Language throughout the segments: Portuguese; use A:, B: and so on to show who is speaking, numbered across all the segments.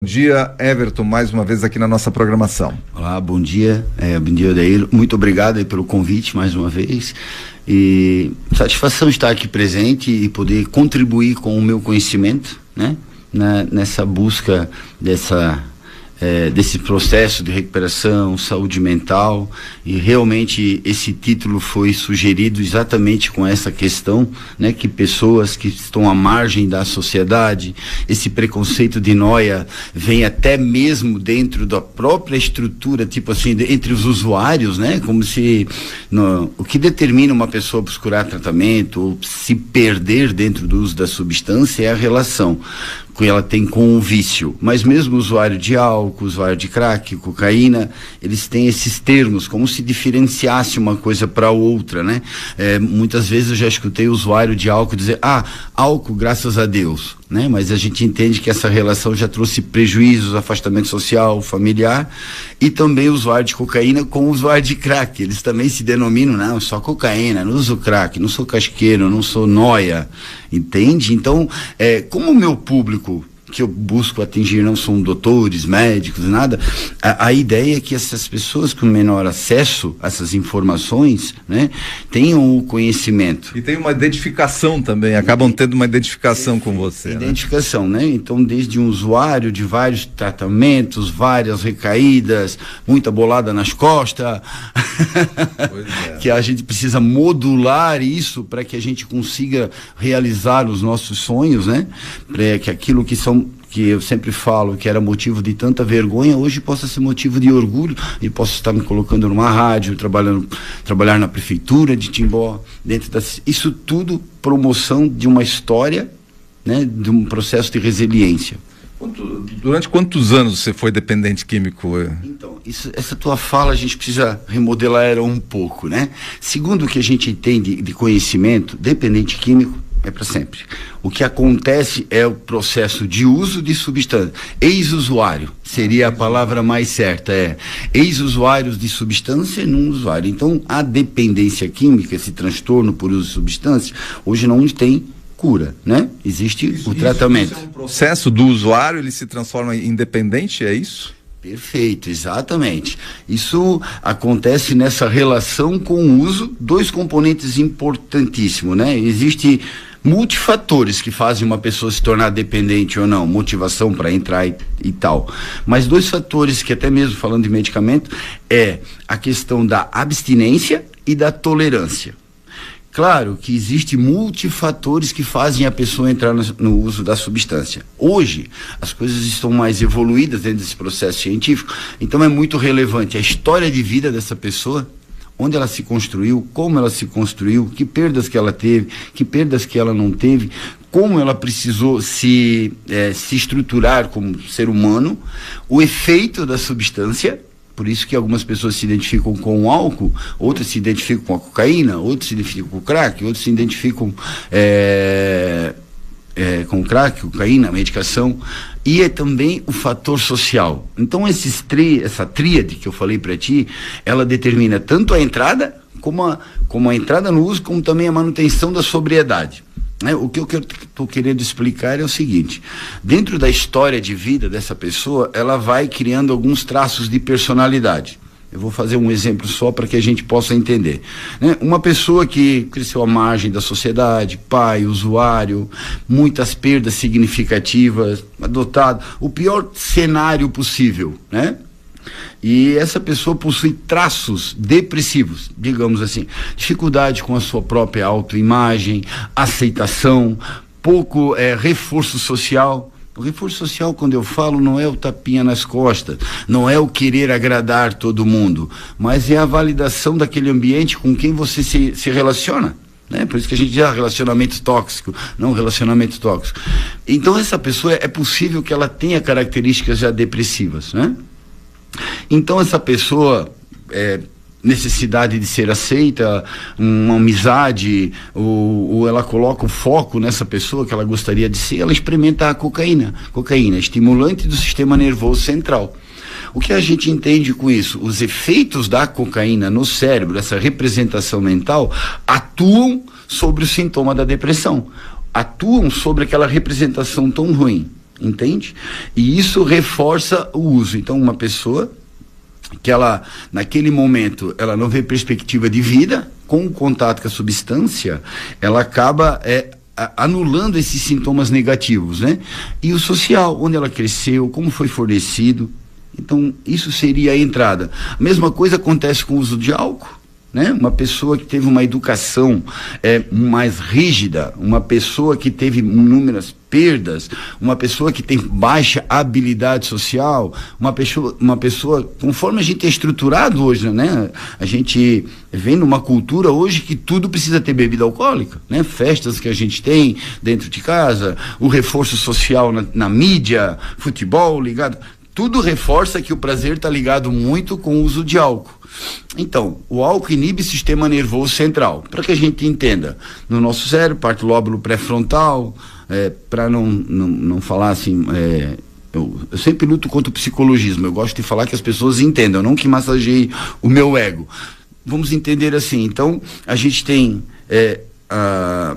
A: Bom dia, Everton, mais uma vez aqui na nossa programação.
B: Olá, bom dia, Odair. Muito obrigado aí pelo convite mais uma vez. E satisfação estar aqui presente e poder contribuir com o meu conhecimento, né? Nessa busca desse processo de recuperação, saúde mental, e realmente esse título foi sugerido exatamente com essa questão, né, que pessoas que estão à margem da sociedade, esse preconceito de noia vem até mesmo dentro da própria estrutura, tipo assim, entre os usuários, né, como se o que determina uma pessoa procurar tratamento ou se perder dentro do uso da substância é a relação que ela tem com o vício. Mas mesmo o usuário de álcool, usuário de crack, cocaína, eles têm esses termos, como se diferenciasse uma coisa para outra, né? Muitas vezes eu já escutei o usuário de álcool dizer, álcool, graças a Deus, né? Mas a gente entende que essa relação já trouxe prejuízos, afastamento social, familiar, e também o usuário de cocaína com o usuário de crack. Eles também se denominam, não, só cocaína, não uso crack, não sou casqueiro, não sou noia, entende? Então, como o meu público que eu busco atingir não são doutores, médicos, nada, a ideia é que essas pessoas com menor acesso a essas informações, né, tenham o conhecimento.
A: E tem uma identificação também, acabam tendo uma identificação com você.
B: Identificação, né? Então, desde um usuário de vários tratamentos, várias recaídas, muita bolada nas costas, que a gente precisa modular isso para que a gente consiga realizar os nossos sonhos, né? Para que aquilo que eu sempre falo que era motivo de tanta vergonha, hoje possa ser motivo de orgulho, e posso estar me colocando numa rádio, trabalhar na prefeitura de Timbó, isso tudo promoção de uma história, né, de um processo de resiliência.
A: Durante quantos anos você foi dependente químico?
B: Então, essa tua fala a gente precisa remodelar ela um pouco, né? Segundo o que a gente tem de conhecimento, dependente químico é para sempre. O que acontece é o processo de uso de substância. Ex-usuário seria a palavra mais certa, ex-usuários de substância e não usuário. Então, a dependência química, esse transtorno por uso de substância, hoje não tem cura, né? Existe o tratamento.
A: Isso é um processo do usuário, ele se transforma em dependente, é isso?
B: Perfeito, exatamente. Isso acontece nessa relação com o uso, dois componentes importantíssimos, né? Existe multifatores que fazem uma pessoa se tornar dependente ou não, motivação para entrar e tal. Mas dois fatores que, até mesmo falando de medicamento, é a questão da abstinência e da tolerância. Claro que existem multifatores que fazem a pessoa entrar no uso da substância. Hoje, as coisas estão mais evoluídas dentro desse processo científico, então é muito relevante a história de vida dessa pessoa, onde ela se construiu, como ela se construiu, que perdas que ela teve, que perdas que ela não teve, como ela precisou se estruturar como ser humano, o efeito da substância. Por isso que algumas pessoas se identificam com o álcool, outras se identificam com a cocaína, outras se identificam com o crack, outras se identificam com o crack, cocaína, medicação, e é também o fator social. Então essa tríade que eu falei para ti, ela determina tanto a entrada, como a entrada no uso, como também a manutenção da sobriedade. O que eu estou querendo explicar é o seguinte: dentro da história de vida dessa pessoa, ela vai criando alguns traços de personalidade. Eu vou fazer um exemplo só para que a gente possa entender, né? Uma pessoa que cresceu à margem da sociedade, pai, usuário, muitas perdas significativas, adotado, o pior cenário possível, né? E essa pessoa possui traços depressivos, digamos assim, dificuldade com a sua própria autoimagem, aceitação, pouco reforço social. O reforço social, quando eu falo, não é o tapinha nas costas, não é o querer agradar todo mundo, mas é a validação daquele ambiente com quem você se relaciona. Por isso que a gente diz relacionamento tóxico, não relacionamento tóxico. Então essa pessoa, é possível que ela tenha características já depressivas, né? Então essa pessoa, necessidade de ser aceita, uma amizade, ou ela coloca o foco nessa pessoa que ela gostaria de ser, ela experimenta a cocaína. Cocaína, estimulante do sistema nervoso central. O que a gente entende com isso? Os efeitos da cocaína no cérebro, essa representação mental, atuam sobre o sintoma da depressão, atuam sobre aquela representação tão ruim. entende? E isso reforça o uso. Então, uma pessoa que ela, naquele momento, ela não vê perspectiva de vida, com o contato com a substância, ela acaba anulando esses sintomas negativos, né? E o social, onde ela cresceu, como foi fornecido. Então, isso seria a entrada. A mesma coisa acontece com o uso de álcool, né? Uma pessoa que teve uma educação mais rígida, uma pessoa que teve inúmeras perdas, uma pessoa que tem baixa habilidade social, uma pessoa, conforme a gente é estruturado hoje, né? A gente vem numa cultura hoje que tudo precisa ter bebida alcoólica, né? Festas que a gente tem dentro de casa, o reforço social na mídia, futebol ligado, tudo reforça que o prazer está ligado muito com o uso de álcool. Então, o álcool inibe o sistema nervoso central, para que a gente entenda, no nosso cérebro, parte do lóbulo pré-frontal, para não falar assim, eu sempre luto contra o psicologismo, eu gosto de falar que as pessoas entendam, não que massageie o meu ego. Vamos entender assim, então, a gente tem, a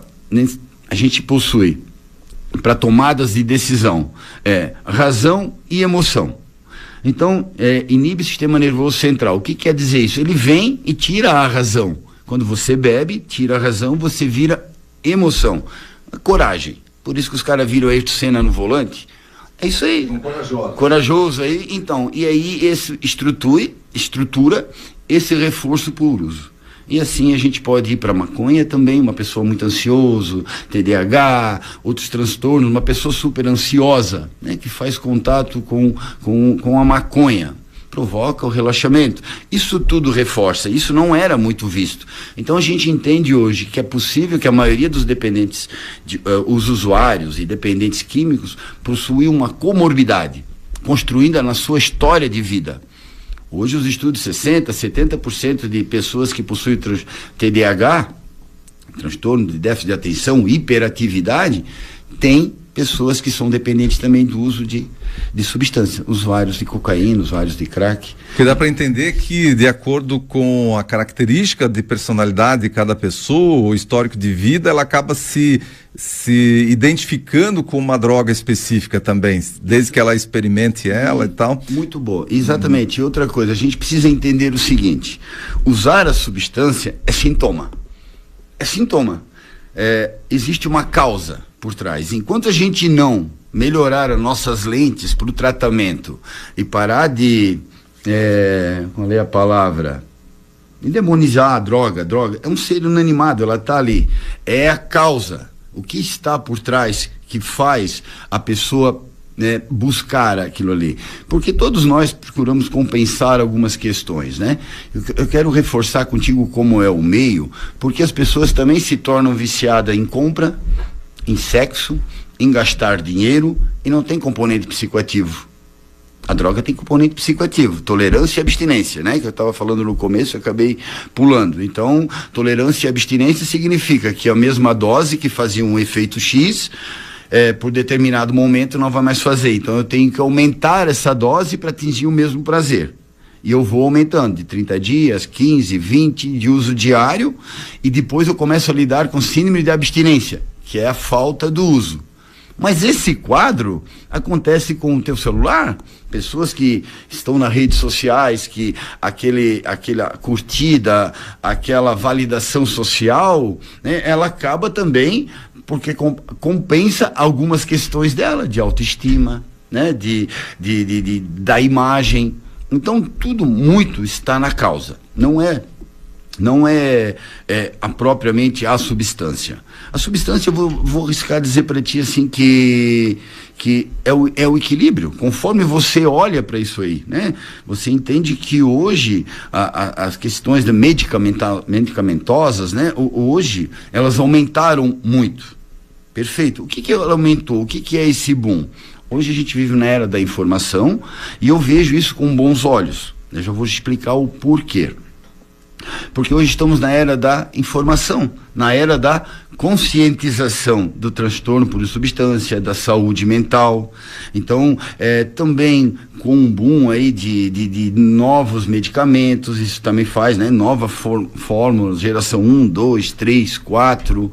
B: gente possui, para tomadas de decisão, razão e emoção. Então, inibe o sistema nervoso central. O que quer dizer isso? Ele vem e tira a razão. Quando você bebe, tira a razão, você vira emoção. Coragem. Por isso que os caras viram Ayrton Senna no volante. É isso aí. Corajoso aí. Então, e aí esse estrutura esse reforço por uso. E assim a gente pode ir para maconha também, uma pessoa muito ansiosa, TDAH, outros transtornos, uma pessoa super ansiosa, né, que faz contato com a maconha, provoca o relaxamento. Isso tudo reforça, isso não era muito visto. Então a gente entende hoje que é possível que a maioria dos dependentes, os usuários e dependentes químicos, possuem uma comorbidade, construída na sua história de vida. Hoje os estudos, 60%, 70% de pessoas que possuem TDAH, transtorno de déficit de atenção, hiperatividade, tem pessoas que são dependentes também do uso de substância, usuários de cocaína, usuários de crack.
A: Que dá para entender que, de acordo com a característica de personalidade de cada pessoa, o histórico de vida, ela acaba se identificando com uma droga específica também, desde que ela experimente ela e tal.
B: Muito boa, exatamente. E outra coisa, a gente precisa entender o seguinte: usar a substância é sintoma. É sintoma. Existe uma causa por trás. Enquanto a gente não melhorar as nossas lentes para o tratamento e parar de, qual é a palavra? Demonizar a droga é um ser inanimado, ela está ali. É a causa. O que está por trás que faz a pessoa buscar aquilo ali? Porque todos nós procuramos compensar algumas questões, né? Eu quero reforçar contigo como é o meio, porque as pessoas também se tornam viciadas em compra, em sexo, em gastar dinheiro, e não tem componente psicoativo. A droga tem componente psicoativo, tolerância e abstinência, né? Que eu estava falando no começo, eu acabei pulando. Então, tolerância e abstinência significa que a mesma dose que fazia um efeito X, por determinado momento não vai mais fazer. Então, eu tenho que aumentar essa dose para atingir o mesmo prazer. E eu vou aumentando de 30 dias, 15, 20 de uso diário, e depois eu começo a lidar com síndrome de abstinência, que é a falta do uso. Mas esse quadro acontece com o teu celular, pessoas que estão nas redes sociais, que aquela curtida, aquela validação social, né, ela acaba também porque compensa algumas questões dela, de autoestima, né, da imagem. Então tudo muito está na causa, não é propriamente a substância. A substância, eu vou arriscar dizer para ti assim que é o equilíbrio. Conforme você olha para isso aí, né? Você entende que hoje as questões medicamentosas, né? Hoje elas aumentaram muito. Perfeito. O que ela aumentou? O que é esse boom? Hoje a gente vive na era da informação e eu vejo isso com bons olhos. Eu já vou te explicar o porquê. Porque hoje estamos na era da informação, na era da conscientização do transtorno por substância, da saúde mental. Então, também com um boom aí de novos medicamentos, isso também faz, né? Nova fórmula, geração 1, 2, 3, 4,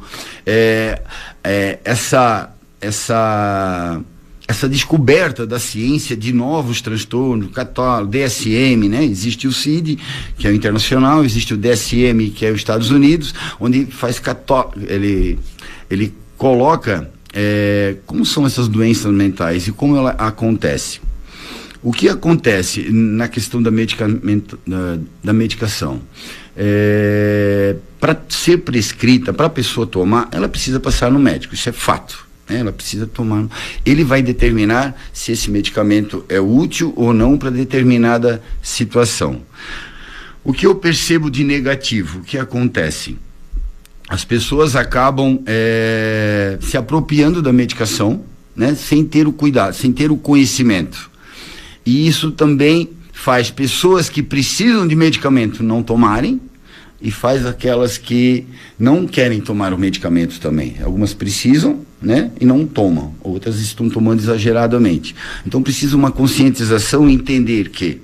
B: essa descoberta da ciência de novos transtornos, catálogo, DSM, né? Existe o CID, que é o internacional, existe o DSM, que é os Estados Unidos, onde faz ele coloca como são essas doenças mentais e como ela acontece. O que acontece na questão da medicação? Para ser prescrita, para a pessoa tomar, ela precisa passar no médico, isso é fato. Ela precisa tomar. Ele vai determinar se esse medicamento é útil ou não para determinada situação. O que eu percebo de negativo, o que acontece? As pessoas acabam se apropriando da medicação, né, sem ter o cuidado, sem ter o conhecimento. E isso também faz pessoas que precisam de medicamento não tomarem, e faz aquelas que não querem tomar o medicamento também. Algumas precisam, né, e não tomam. Outras estão tomando exageradamente. Então precisa uma conscientização e entender que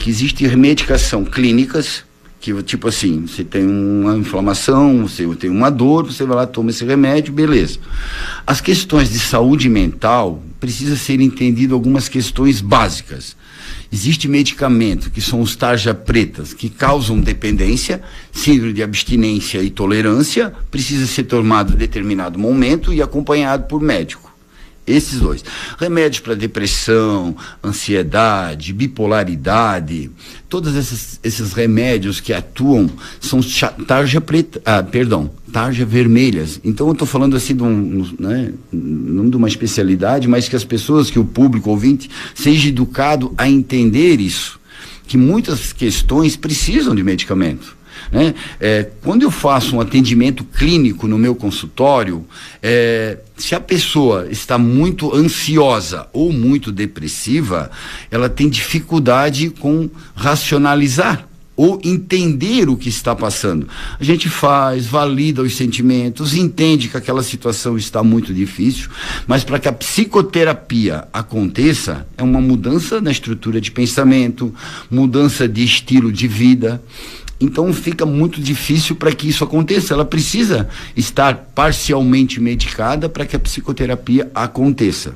B: existe medicação clínicas, que tipo assim, você tem uma inflamação, você tem uma dor, você vai lá, toma esse remédio, beleza. As questões de saúde mental, precisa ser entendido algumas questões básicas. Existe medicamento, que são os tarja pretas, que causam dependência, síndrome de abstinência e tolerância, precisa ser tomado em determinado momento e acompanhado por médico. Esses dois. Remédios para depressão, ansiedade, bipolaridade, todos esses remédios que atuam são tarja vermelhas. Então eu estou falando assim não de uma especialidade, mas que as pessoas, que o público ouvinte seja educado a entender isso, que muitas questões precisam de medicamento. Né? Quando eu faço um atendimento clínico no meu consultório, se a pessoa está muito ansiosa ou muito depressiva, ela tem dificuldade com racionalizar ou entender o que está passando. A gente valida os sentimentos, entende que aquela situação está muito difícil, mas para que a psicoterapia aconteça, é uma mudança na estrutura de pensamento, mudança de estilo de vida. Então fica muito difícil para que isso aconteça. Ela precisa estar parcialmente medicada para que a psicoterapia aconteça.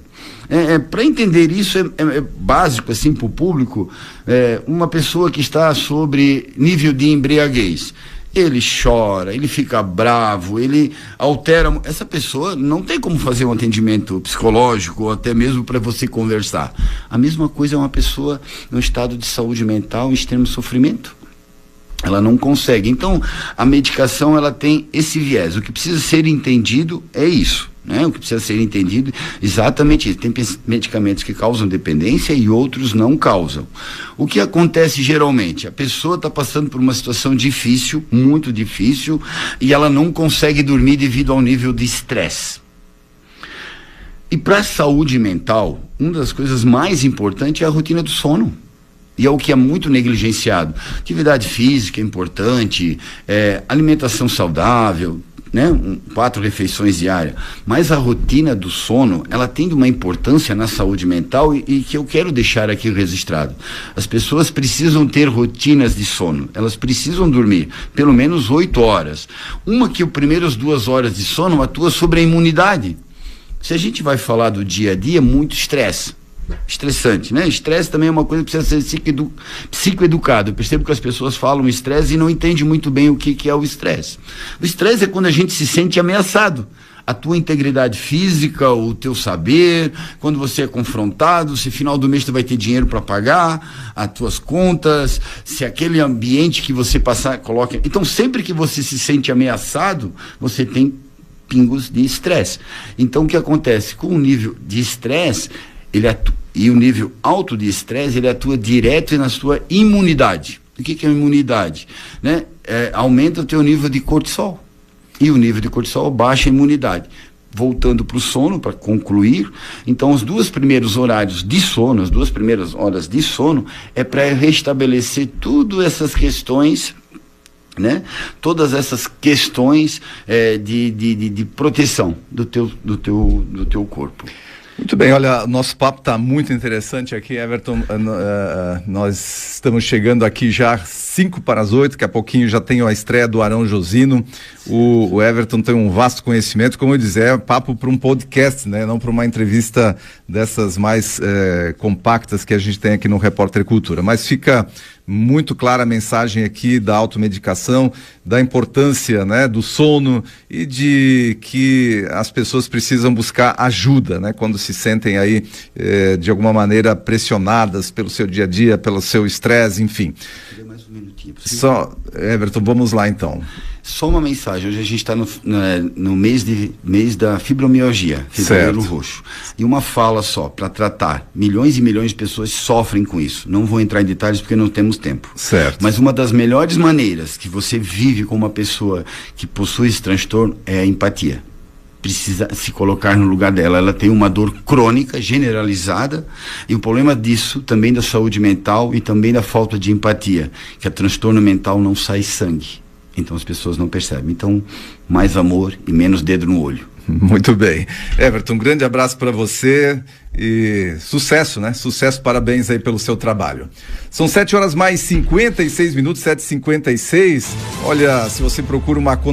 B: Para entender isso é básico assim para o público. Uma pessoa que está sobre nível de embriaguez, ele chora, ele fica bravo, ele altera. Essa pessoa não tem como fazer um atendimento psicológico ou até mesmo para você conversar. A mesma coisa é uma pessoa no estado de saúde mental em extremo sofrimento. Ela não consegue. Então, a medicação, ela tem esse viés. O que precisa ser entendido é isso, né? O que precisa ser entendido exatamente isso. Tem medicamentos que causam dependência e outros não causam. O que acontece geralmente? A pessoa está passando por uma situação difícil, muito difícil, e ela não consegue dormir devido ao nível de estresse. E para a saúde mental, uma das coisas mais importantes é a rotina do sono. E é o que é muito negligenciado. Atividade física é importante, alimentação saudável, né? 4 refeições diárias. Mas a rotina do sono, ela tem uma importância na saúde mental e que eu quero deixar aqui registrado. As pessoas precisam ter rotinas de sono. Elas precisam dormir pelo menos 8 horas. Uma que as primeiras 2 horas de sono atua sobre a imunidade. Se a gente vai falar do dia a dia, muito estressante, né? Estresse também é uma coisa que precisa ser psicoeducado. Eu percebo que as pessoas falam estresse e não entendem muito bem o que é o estresse. O estresse é quando a gente se sente ameaçado. A tua integridade física, o teu saber, quando você é confrontado, se final do mês tu vai ter dinheiro para pagar as tuas contas, se aquele ambiente que você passar, coloca... Então, sempre que você se sente ameaçado, você tem pingos de estresse. Então, o que acontece? Com o nível de estresse, e o nível alto de estresse, ele atua direto na sua imunidade. O que é imunidade? Né? Aumenta o teu nível de cortisol. E o nível de cortisol baixa a imunidade. Voltando para o sono, para concluir, então os 2 primeiros horários de sono, as 2 primeiras horas de sono, é para restabelecer todas essas questões, né? Todas essas questões de proteção do teu corpo.
A: Muito bem, olha, nosso papo está muito interessante aqui, Everton. Nós estamos chegando aqui já 7:55, daqui a pouquinho já tem a estreia do Arão Josino. O Everton tem um vasto conhecimento, como eu disse, é papo para um podcast, né? Não para uma entrevista dessas mais compactas que a gente tem aqui no Repórter Cultura. Mas fica muito clara a mensagem aqui da automedicação, da importância, né, do sono e de que as pessoas precisam buscar ajuda, né, quando se sentem aí de alguma maneira pressionadas pelo seu dia a dia, pelo seu estresse, enfim.
B: Mais um minutinho.
A: Só, Everton, vamos lá então.
B: Só uma mensagem, hoje a gente está no mês da fibromialgia, fevereiro roxo. E uma fala só, para tratar. Milhões e milhões de pessoas sofrem com isso. Não vou entrar em detalhes porque não temos tempo.
A: Certo.
B: Mas uma das melhores maneiras que você vive com uma pessoa que possui esse transtorno é a empatia. Precisa se colocar no lugar dela. Ela tem uma dor crônica, generalizada, e o problema disso, também da saúde mental e também da falta de empatia, que a transtorno mental não sai sangue. Então as pessoas não percebem. Então, mais amor e menos dedo no olho.
A: Muito bem. Everton, um grande abraço para você e sucesso, né? Sucesso, parabéns aí pelo seu trabalho. São 7:56, 7:56. Olha, se você procura uma